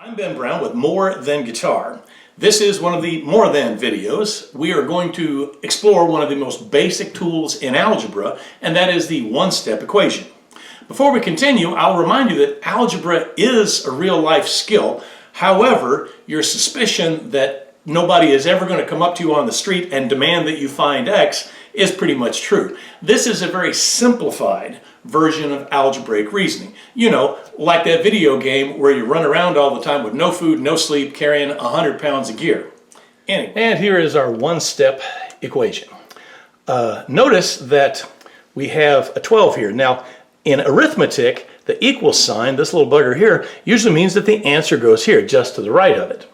I'm Ben Brown with More Than Guitar. This is one of the More Than videos. We are going to explore one of the most basic tools in algebra, and that is the one-step equation. Before we continue, I'll remind you that algebra is a real-life skill. However, your suspicion that nobody is ever going to come up to you on the street and demand that you find X is pretty much true. This is a very simplified version of algebraic reasoning. You know, like that video game where you run around all the time with no food, no sleep, carrying 100 pounds of gear. Anyway, and here is our one-step equation. Notice that we have a 12 here. Now, in arithmetic, the equal sign, this little bugger here, usually means that the answer goes here, just to the right of it.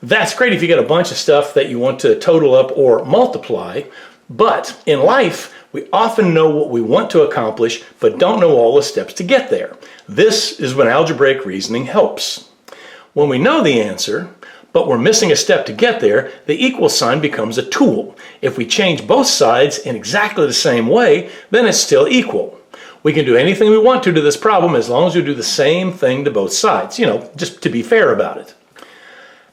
That's great if you get a bunch of stuff that you want to total up or multiply, but in life, we often know what we want to accomplish, but don't know all the steps to get there. This is when algebraic reasoning helps. When we know the answer, but we're missing a step to get there, the equal sign becomes a tool. If we change both sides in exactly the same way, then it's still equal. We can do anything we want to this problem as long as we do the same thing to both sides, you know, just to be fair about it.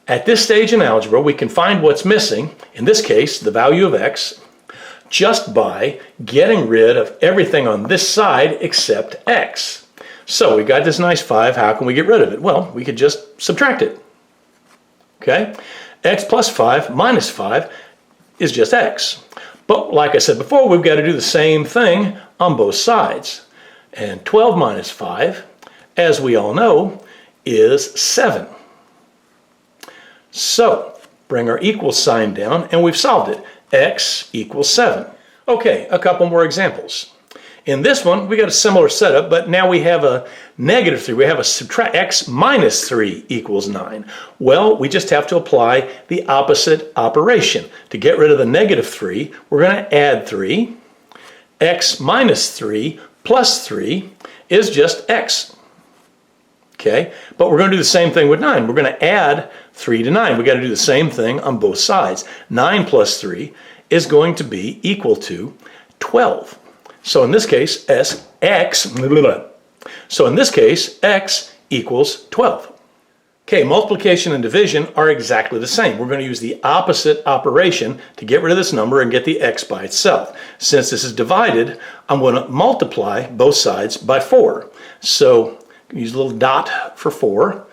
At this stage in algebra, we can find what's missing, in this case, the value of X, just by getting rid of everything on this side except X. So we got this nice 5, how can we get rid of it? Well, we could just subtract it. Okay? X plus 5 minus 5 is just X. But like I said before, we've got to do the same thing on both sides. And 12 minus 5, as we all know, is 7. So, bring our equal sign down and we've solved it. X equals 7. Okay, a couple more examples. In this one, we got a similar setup, but now we have a negative 3. We have a subtract X minus 3 equals 9. Well, we just have to apply the opposite operation. To get rid of the negative 3, we're going to add 3. X minus 3 plus 3 is just X. Okay, but we're going to do the same thing with 9. We're going to add 3 to 9. We've got to do the same thing on both sides. 9 plus 3 is going to be equal to 12. So in this case, X equals 12. Okay, multiplication and division are exactly the same. We're going to use the opposite operation to get rid of this number and get the X by itself. Since this is divided, I'm going to multiply both sides by 4. So use a little dot for 4,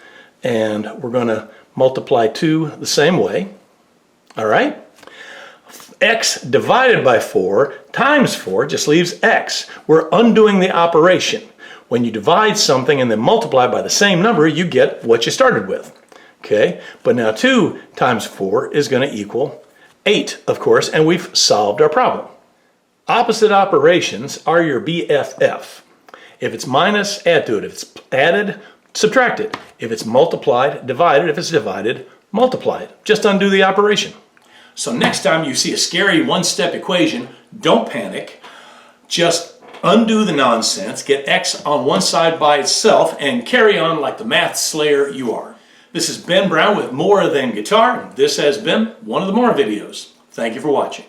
and we're going to multiply 2 the same way. All right? X divided by 4 times 4 just leaves X. We're undoing the operation. When you divide something and then multiply by the same number, you get what you started with. Okay? But now 2 times 4 is going to equal 8, of course, and we've solved our problem. Opposite operations are your BFF. If it's minus, add to it. If it's added, subtract it. If it's multiplied, divide it. If it's divided, multiply it. Just undo the operation. So next time you see a scary one-step equation, don't panic. Just undo the nonsense, get X on one side by itself, and carry on like the math slayer you are. This is Ben Brown with More Than Guitar. This has been one of the More videos. Thank you for watching.